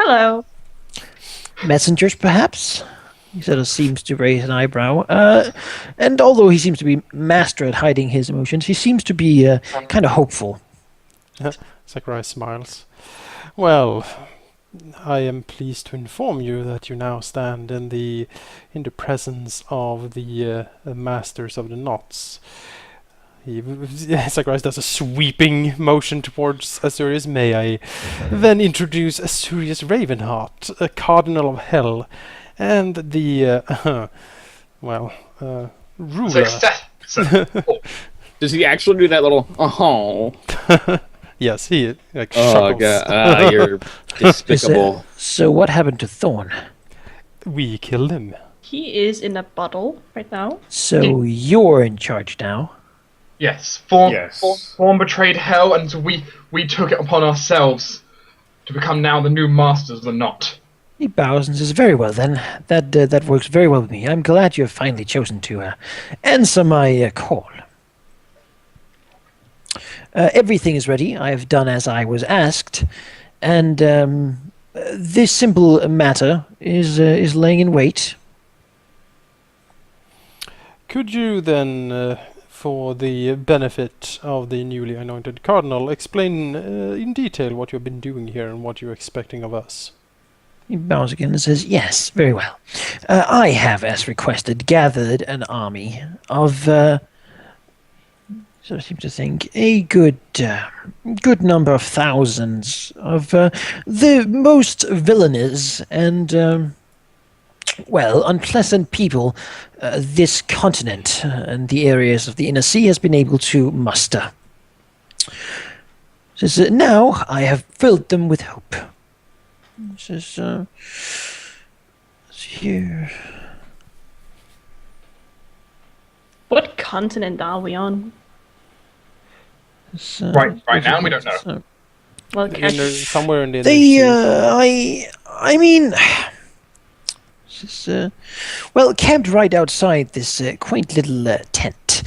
Hello. Messengers, perhaps? He sort of seems to raise an eyebrow. And although he seems to be master at hiding his emotions, he seems to be kind of hopeful. Sakurai smiles. Well, I am pleased to inform you that you now stand in the presence of the masters of the knots. Sakurai does a sweeping motion towards Azurius. May I then introduce Azurius Ravenheart, a cardinal of hell, and the ruler. Does he actually do that little Yes, he Oh chuckles. god, you're despicable. So what happened to Thorn? We killed him. He is in a bottle right now. So you're in charge now. Yes, Yes. Form betrayed hell, and so we took it upon ourselves to become now the new masters of the knot. He bows and says, "Very well then. That works very well with me. I'm glad you have finally chosen to answer my call. Everything is ready. I have done as I was asked, and this simple matter is laying in wait." Could you then, for the benefit of the newly anointed cardinal, explain in detail what you've been doing here and what you're expecting of us? He bows again and says, "Yes, very well. I have, as requested, gathered an army of, so I seem to think, a good number of thousands of the most villainous and, unpleasant people this continent and the areas of the inner sea has been able to muster. Says, now I have filled them with hope." Says, here. What continent are we on? Right now, we don't know. Well, Somewhere in the I mean, camped right outside this quaint little tent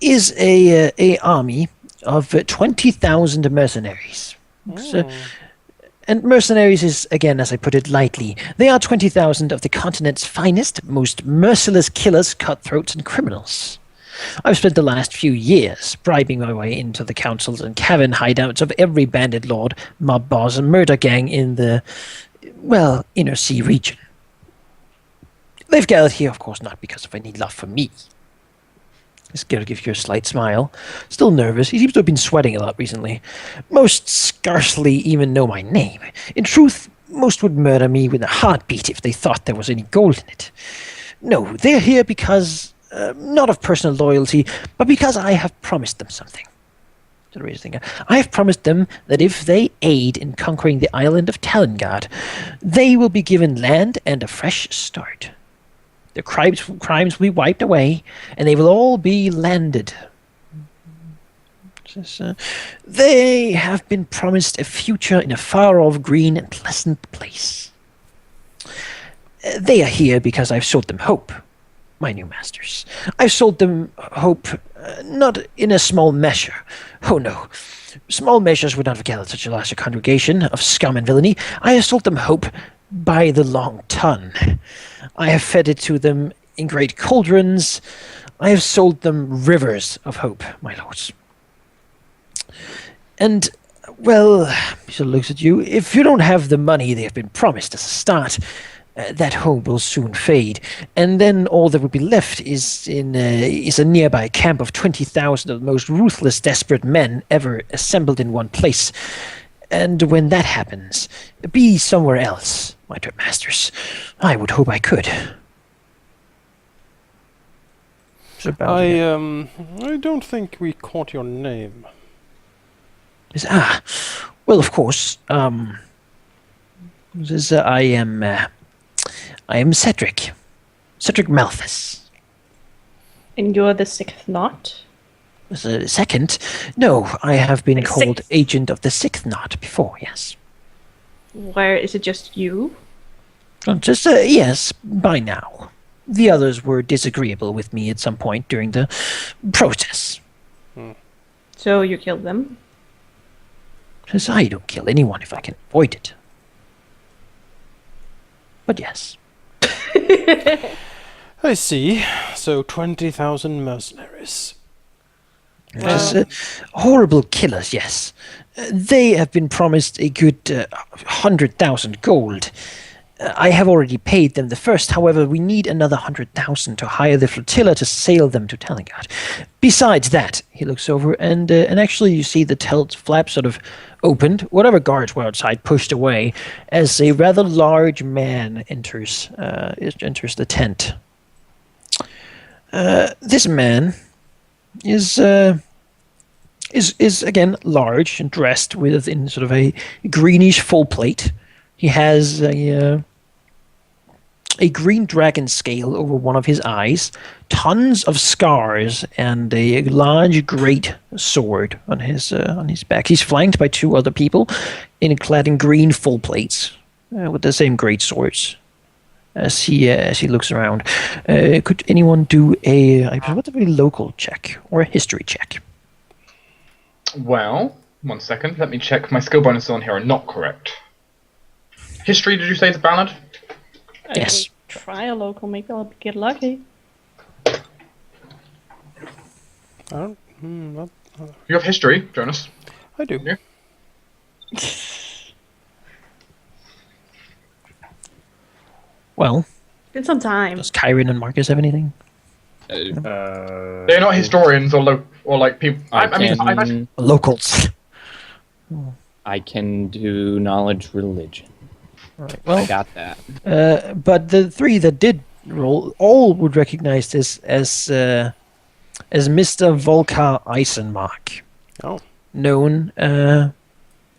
is a army of 20,000 mercenaries. And mercenaries is, again, as I put it lightly, they are 20,000 of the continent's finest, most merciless killers, cutthroats, and criminals. I've spent the last few years bribing my way into the councils and cavern hideouts of every bandit lord, mob boss, and murder gang in the, inner sea region. They've gathered here, of course, not because of any love for me. This girl gives you a slight smile. Still nervous. He seems to have been sweating a lot recently. Most scarcely even know my name. In truth, most would murder me with a heartbeat if they thought there was any gold in it. No, they're here because, not of personal loyalty, but because I have promised them something. I have promised them that if they aid in conquering the island of Talengard, they will be given land and a fresh start. Their crimes will be wiped away, and they will all be landed. They have been promised a future in a far-off green and pleasant place. They are here because I've sold them hope, my new masters. I've sold them hope, not in a small measure. Oh no, small measures would not have gathered such a large congregation of scum and villainy. I have sold them hope by the long ton. I have fed it to them in great cauldrons. I have sold them rivers of hope, my lords. And, he sort of looks at you. If you don't have the money they have been promised as a start, that hope will soon fade. And then all that will be left is a nearby camp of 20,000 of the most ruthless, desperate men ever assembled in one place. And when that happens, be somewhere else, my dear masters. I would hope I could. I don't think we caught your name. Of course. I am Cedrick. Cedrick Malthus. And you're the sixth knot? Second? No, I have been called Sixth. Agent of the Sixth Knot before, yes. Where is it just you? Yes, by now. The others were disagreeable with me at some point during the process. So you killed them? Says I don't kill anyone if I can avoid it. But yes. I see. So 20,000 mercenaries. Just, horrible killers, yes. They have been promised a good 100,000 gold. I have already paid them the first, however, we need another 100,000 to hire the flotilla to sail them to Telengard. Besides that, he looks over and actually you see the telt flap sort of opened, whatever guards were outside pushed away, as a rather large man enters the tent. This man is again large and dressed in sort of a greenish full plate. He has a green dragon scale over one of his eyes, tons of scars, and a large great sword on his back. He's flanked by 2 other people, clad in green full plates, with the same great swords. As he looks around, could anyone do a local check or a history check? Well, 1 second. Let me check. My skill bonuses on here are not correct. History, did you say, is ballad? Yes. Try a local, maybe I'll get lucky. I don't. You have history, Jonas. I do. Yeah. Well, Been some time. does Kyron and Marcus have anything? They're not historians or like people. I mean, Locals. I can do knowledge religion. Right. Well, I got that. but the 3 that did roll all would recognize this as Mr. Volkar Eisenmark, known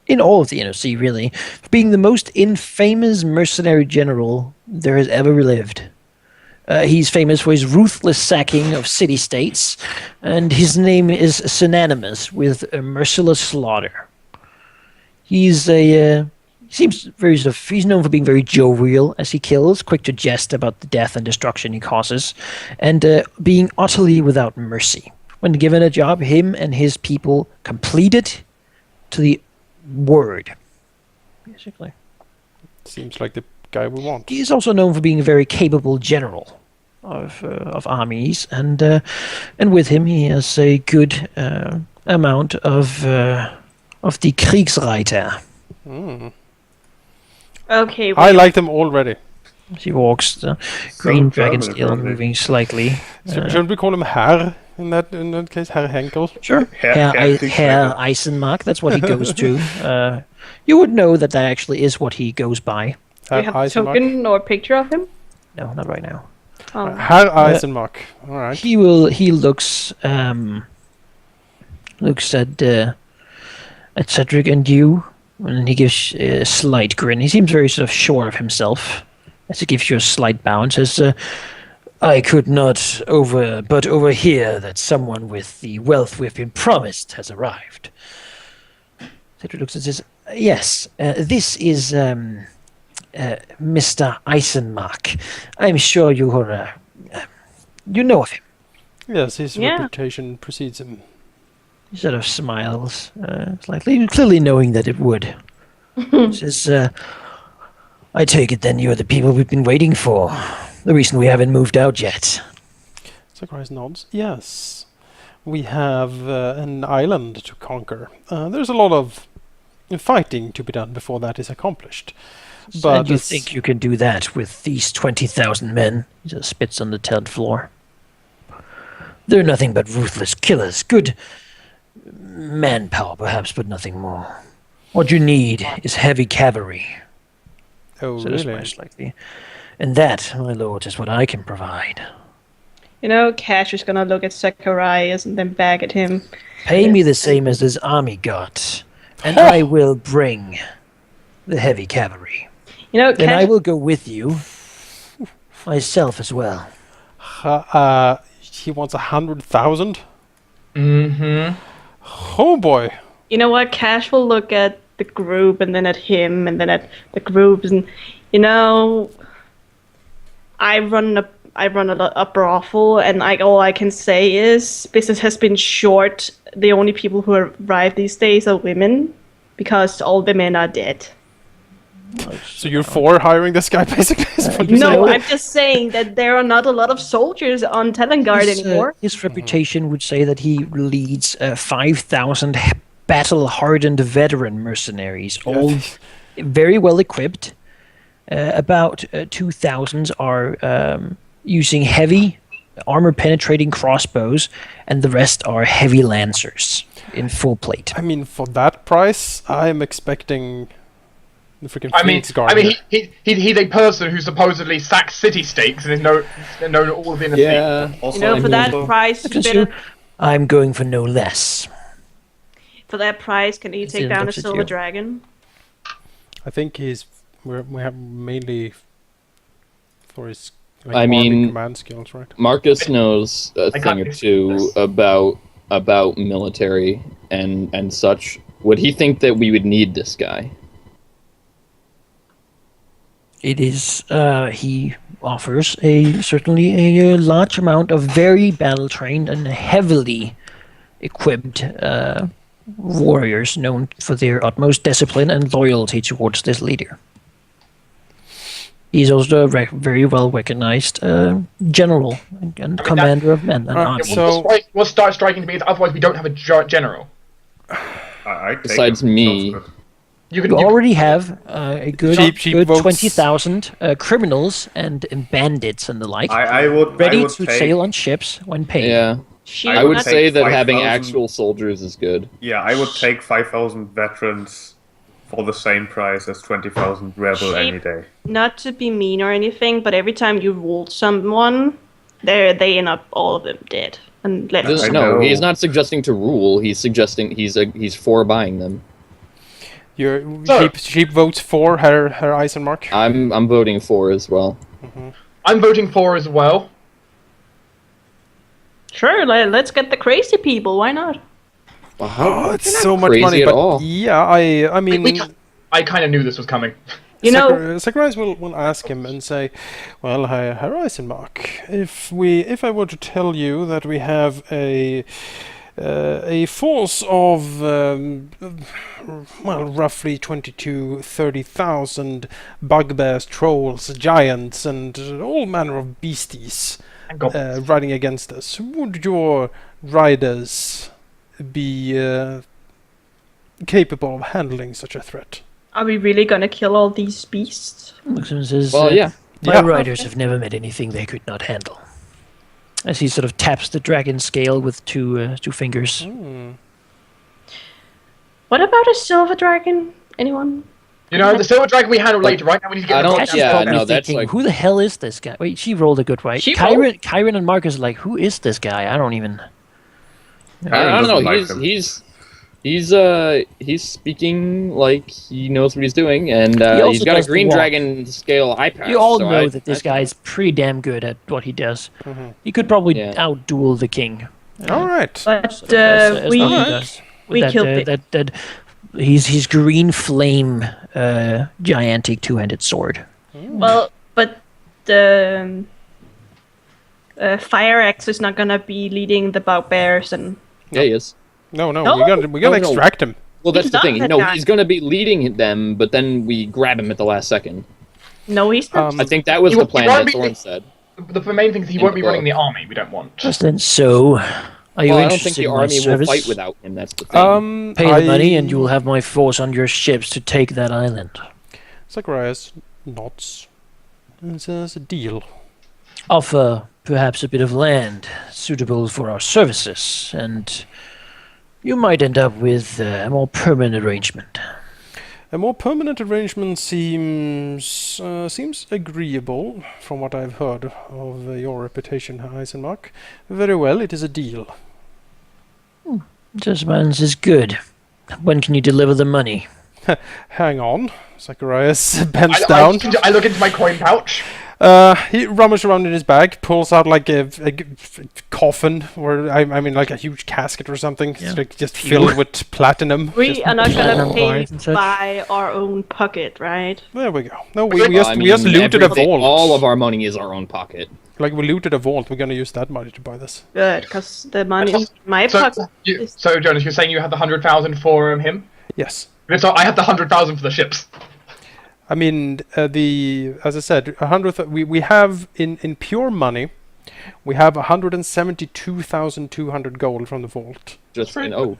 in all of the NOC really for being the most infamous mercenary general there has ever lived. He's famous for his ruthless sacking of city-states, and his name is synonymous with a merciless slaughter. He's he's known for being very jovial as he kills, quick to jest about the death and destruction he causes, and being utterly without mercy. When given a job, him and his people complete it to the word, basically. Seems like the guy we want. He is also known for being a very capable general of armies, and with him he has a good amount of the Kriegsreiter. Okay. I like them already. He walks the green dragon German, scale, apparently. moving slightly. Shouldn't we call him Herr in that case? Herr Henkel. Sure. Herr Herr Eisenmark, that's what he goes to. You would know that actually is what he goes by. Do you have a token or a picture of him? No, not right now. Oh. Herr Eisenmark. All right. He looks at Cedrick and you, and he gives a slight grin. He seems very sort of sure of himself, as he gives you a slight bow and says, I could not but overhear that someone with the wealth we've been promised has arrived. Cedric looks and says, yes, this is Mr. Eisenmark. I'm sure you know of him. Yes, his Yeah. reputation precedes him. He sort of smiles slightly, clearly knowing that it would. He says, I take it then you're the people we've been waiting for. The reason we haven't moved out yet. Zacharias nods. Yes. We have an island to conquer. There's a lot of fighting to be done before that is accomplished. But And you think you can do that with these 20,000 men? He just spits on the tiled floor. They're nothing but ruthless killers. Good manpower, perhaps, but nothing more. What you need is heavy cavalry. Oh, Said really? slightly. And that, my lord, is what I can provide. You know, Cash is gonna look at Zacharias and then back at him. Pay me the same as this army got, and I will bring the heavy cavalry. You know, Then I Cash. will go with you, myself as well. He wants 100,000. Mm-hmm. Oh boy. You know what? Cash will look at the group and then at him and then at the groups, and you know, I run a brothel, and all I can say is business has been short. The only people who arrive these days are women, because all the men are dead. So you're for hiring this guy, basically? Is what you're No, saying? I'm just saying that there are not a lot of soldiers on Telengard anymore. His reputation would say that he leads 5,000 battle-hardened veteran mercenaries, all very well equipped. About 2,000 are using heavy armor-penetrating crossbows, and the rest are heavy lancers in full plate. I mean, for that price, I'm expecting the freaking I mean, Fleet's Guard. he's a person who supposedly sacks city-states and is known all within a fleet. Yeah. For that price, I'm going for no less. For that price, can he take Still down a looks at silver you. dragon? I think we have mainly for his I mean, command skills, right? Marcus knows a I thing can't or do two this. about military and such. Would he think that we would need this guy? It is, he offers certainly a large amount of very battle-trained and heavily equipped warriors known for their utmost discipline and loyalty towards this leader. He's also a very well recognized general and commander of men and army. So- What's striking to me is otherwise we don't have a general. I take Besides him. me. Sounds good. You can You already have a good, Cheap good votes. 20,000 criminals and bandits and the like I would ready take, to sail on ships when paid. Yeah, She I would not- say that 5,000. having actual soldiers is good. Yeah, I would take 5,000 veterans for the same price as 20,000 rebel Cheap. any day. Not to be mean or anything, but every time you ruled someone, they end up all of them dead. And left. This, I no, know. he's not suggesting to rule. He's suggesting he's for buying them. Your So- sheep votes for Herr Eisenmark. I'm voting for as well. I'm voting for as well. Sure, let's get the crazy people. Why not? Oh, it's not so much crazy money, at but all. yeah, I mean, I kind of knew this was coming. You know, Zacharias will ask him and say, "Well, Herr Eisenmark, if I were to tell you that we have a force of roughly 30,000 bugbears, trolls, giants, and all manner of beasties And goblins. riding against us, would your riders be capable of handling such a threat?" are we really gonna kill all these beasts? Maxim says, Well, yeah. my Yeah. riders have never met anything they could not handle. As he sort of taps the dragon scale with two fingers. What about a silver dragon? Anyone? You know, the silver dragon we handle later. Right now we need to get I the don't- Cass goddamn is yeah, probably no, that's thinking, like- who the hell is this guy? Wait, she rolled a good right. She Kyron and Marcus are like, who is this guy? I don't even... I Aaron don't know. doesn't like him. He's speaking like he knows what he's doing, and also he's got a does the green walk. dragon scale eye patch. You all so know I- that this I- guy is pretty damn good at what he does. He could probably Yeah. outduel the king. All right. But as we what he does. we That, killed it. His green flame gigantic two-handed sword. Well, but the Fire Axe is not gonna be leading the bugbears, and Yeah, he is. No, No. we gotta No, no. extract him. Well, that's He's the not thing. that No, guy. he's going to be leading them, but then we grab him at the last second. no, he's not. Um, I think that was He the won't- he plan won't that be- Thorn said. The main thing is he In won't be the running the book. army. We don't want. Just then, so are you Well, I don't interested think the in my army will service? fight without him. That's the thing. Pay the money, and you will have my force on your ships to take that island. Zacharias nods and says, "A deal." Offer perhaps a bit of land suitable for our services, and you might end up with a more permanent arrangement. A more permanent arrangement seems agreeable from what I've heard of your reputation, Eisenmark. Very well, it is a deal. Just man's is good. When can you deliver the money? Hang on. Zacharias bends I down. look into my coin pouch. He rummages around in his bag, pulls out like a coffin, or I mean like a huge casket or something, Yeah. like just filled with platinum. We Just- are not gonna platinum pay wines and such. by our own pocket, right? There we go. No, Well, we just I we just mean, looted a everything- vault. All of our money is our own pocket. Like we looted a vault. We're gonna use that money to buy this. Good, because the money in my So, pocket is so Jonas, you're saying you have the 100,000 for him? Yes. So I have the 100,000 for the ships. I mean, as I said, 100. We have in pure money, we have 172,200 gold from the vault. Just Wait, and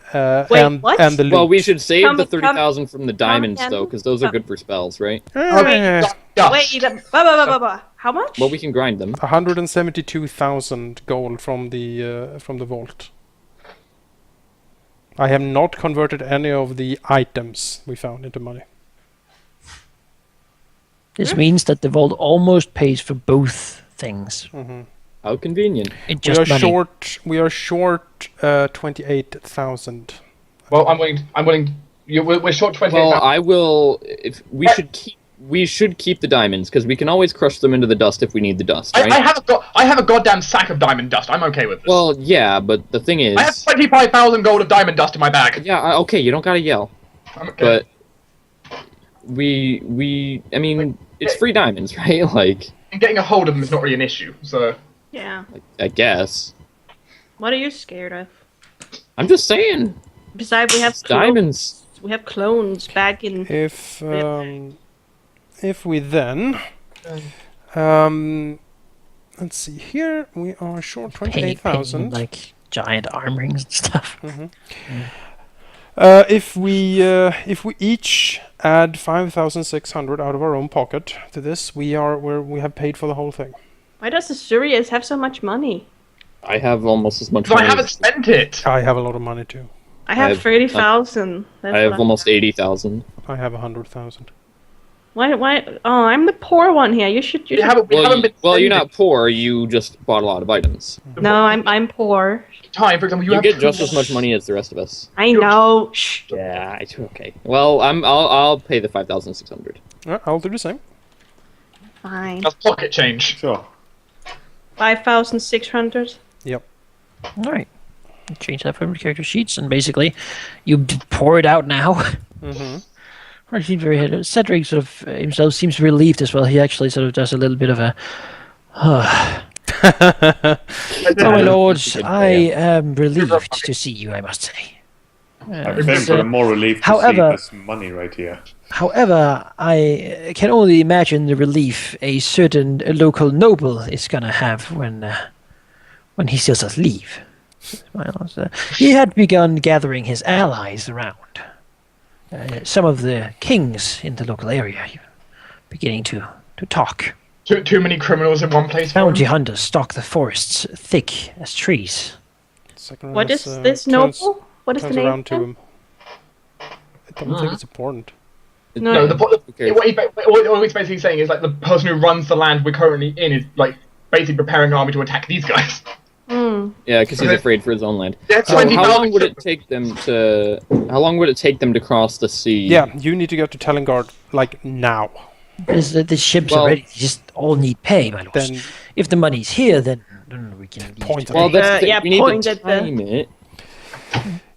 what? and the loot. well, we should save Come- the 30,000 from the diamonds again. though, because those are good for spells, right? Eh, Wait, how much? Well, we can grind them. 172,000 gold from the vault. I have not converted any of the items we found into money. This means that the vault almost pays for both things. How convenient. It We just are money. short. We are short 28,000. Well, I'm willing. We're short 28. Well, I will. If we should keep the diamonds because we can always crush them into the dust if we need the dust, right? I have a goddamn sack of diamond dust. I'm okay with this. Well, yeah, but the thing is, I have 25,000 gold of diamond dust in my bag. yeah, okay, you don't gotta yell, I'm okay. but I mean, it's free diamonds, right? Like, And getting a hold of them is not really an issue. So Yeah. I guess. What are you scared of? I'm just saying, Besides, we have it's diamonds. We have clones back in. If we then, let's see here, we are short Paying 28,000. like giant arm rings and stuff. If we each add 5,600 out of our own pocket to this, we have paid for the whole thing. Why does the Surius have so much money? I have almost as much I money. haven't spent it. I have a lot of money too. I have have- 30,000. I have almost 80,000. I have 100,000. Why? Oh, I'm the poor one here. You should. We haven't been. Well, you're not spending poor. You just bought a lot of items. No, I'm poor. time. For example, You have get just as much money as the rest of us. I know. Shh. Yeah, it's okay. Well, I'll pay the 5,600. I'll do the same. Fine. That's pocket change. Sure. 5,600. Yep. All right. Change that from the character sheets, and basically, you pour it out now. Mm-hmm. Right, seems very happy. Cedric sort of himself seems relieved as well. He actually sort of does a little bit of a. Oh, my lords, I am relieved to see you, I must say. I think we're more relieved to however- see this money right here. However, I can only imagine the relief a certain local noble is gonna have when he sees us leave. Well, he had begun gathering his allies around. Some of the kings in the local area beginning to talk. Too many criminals in one place. for Bounty him? hunters stalk the forests thick as trees. What is this noble? What is the Turns name? around to again? him. I don't think it's important. No. No, Who cares? what he's basically saying is like the person who runs the land we're currently in is like basically preparing an army to attack these guys. Hmm. Yeah, because he's afraid for his own land. They have So 20,000 how long would it take them to? How long would it take them to cross the sea? Yeah, you need to go to Telengard like now. The ships Well- are ready. They just all need pay, my lords. Then If the money's here, then we can leave Point today. Well, that's the thing. Yeah, We need point to at the- time it.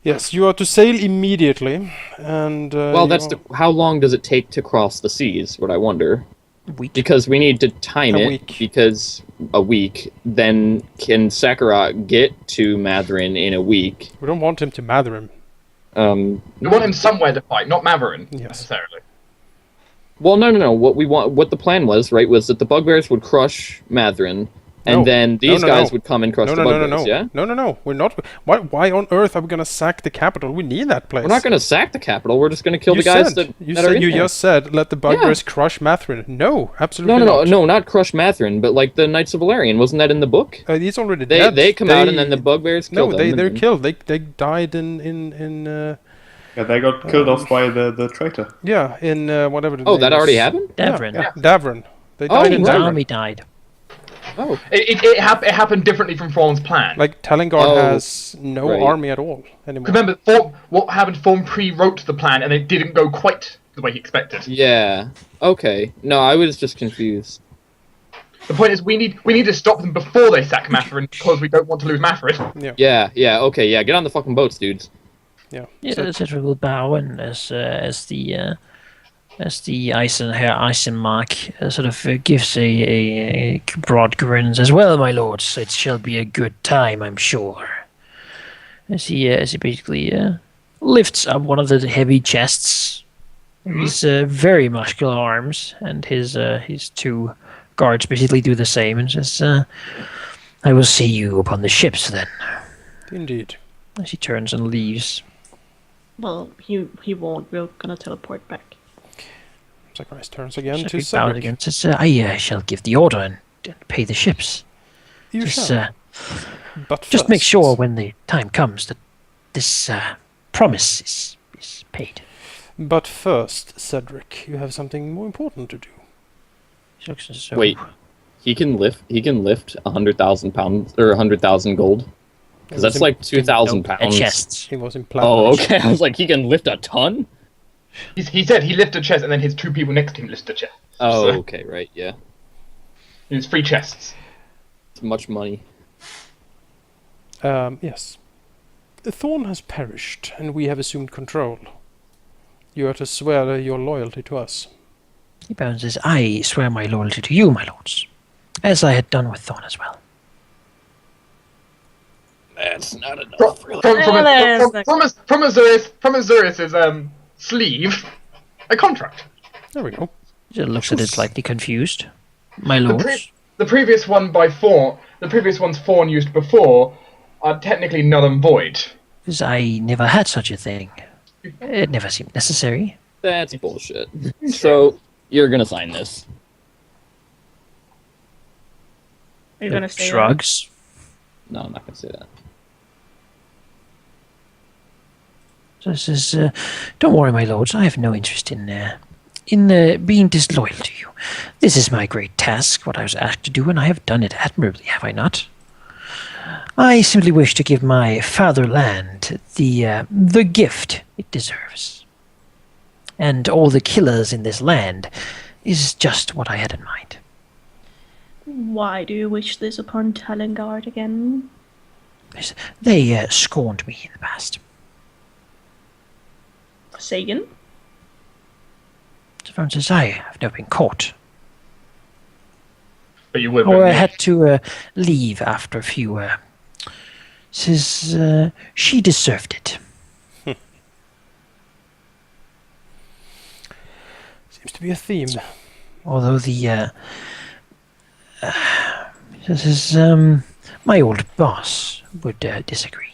yes, you are to sail immediately, and Well, that's the. How long does it take to cross the seas? What I wonder. Week. Because we need to time A it. week. Because a week. Then can Sakurat get to Matherin in a week? we don't want him to mather him. We want him somewhere to fight, not Maverin Yes. necessarily. Well, no. What the plan was, right, was that the bugbears would crush Matherin, and No. then these No, guys no. would come and crush No, the no, no, bugbears. no, no. Yeah. No. We're not. Why on earth are we gonna sack the capital? We need that place. We're not going to sack the capital. We're just going to kill You the guys said, that are in you there. just said let the bugbears crush Matherin. No, absolutely No, not. not crush Matherin, but like the Knights of Valerian. Wasn't that in the book? He's already They dead. they come out and then the bugbears kill No, them. they're and- killed. They died in Yeah, they got killed off by the traitor. yeah in whatever. The Oh, name that is. already happened. Davrin. Yeah, Davrin. They Oh, died in His right. Davrin. army died. Oh, It happened differently from Thorn's plan. Like Telengard Oh, has no right. army at all anymore. Remember, what happened? Thorn pre-wrote the plan, and it didn't go quite the way he expected. yeah. Okay. No, I was just confused. The point is, we need to stop them before they sack Matherin because we don't want to lose Matherin. Yeah. Okay. Yeah. Get on the fucking boats, dudes. Yeah. Yeah, So- Cedric will bow, and as the Eisenmark sort of gives a broad grins as well, my lords. It shall be a good time, I'm sure. As he basically lifts up one of the heavy chests He's very muscular arms, and his two guards basically do the same, and says, "I will see you upon the ships then." Indeed. As he turns and leaves. Well, he won't. We're gonna teleport back. Zacharias turns again to Cedrick bows Cedric. again, says, "I shall give the order and pay the ships. You Just, shall. But just make first- sure when the time comes that this promise is paid." But first, Cedric, you have something more important to do. He looks as though- Wait, he can lift 100,000 pounds or 100,000 gold. Because that's like 2,000 Nope, pounds. chests. He was in platinum. Oh, okay. I was like, he can lift a ton. He said he lifted a chest, and then his two people next to him lifted a chest. Oh, So, okay, right, yeah. it's 3 chests. It's much money. Yes. The Thorn has perished, and we have assumed control. You are to swear your loyalty to us. He bows and says, "I swear my loyalty to you, my lords, as I had done with Thorn as well." That's not enough. From Azuris's sleeve, a contract. There we go. He looks at it slightly confused. "My The, lords." the previous one by Fawn, the previous ones Fawn used before, are technically null and void. Because I never had such a thing. It never seemed necessary. That's bullshit. So, you're gonna sign this. Are you gonna say that? Shrugs. No, I'm not gonna say that. So says, "Don't worry, my lords. I have no interest in being disloyal to you. This is my great task, what I was asked to do, and I have done it admirably, have I not? I simply wish to give my fatherland the gift it deserves. And all the killers in this land is just what I had in mind." Why do you wish this upon Talengard again? They scorned me in the past. Sagan? So says, "I have never been caught. But you would. Or I wouldn't you? had to leave after a few. Says she deserved it." Seems to be a theme. Although says my old boss would disagree.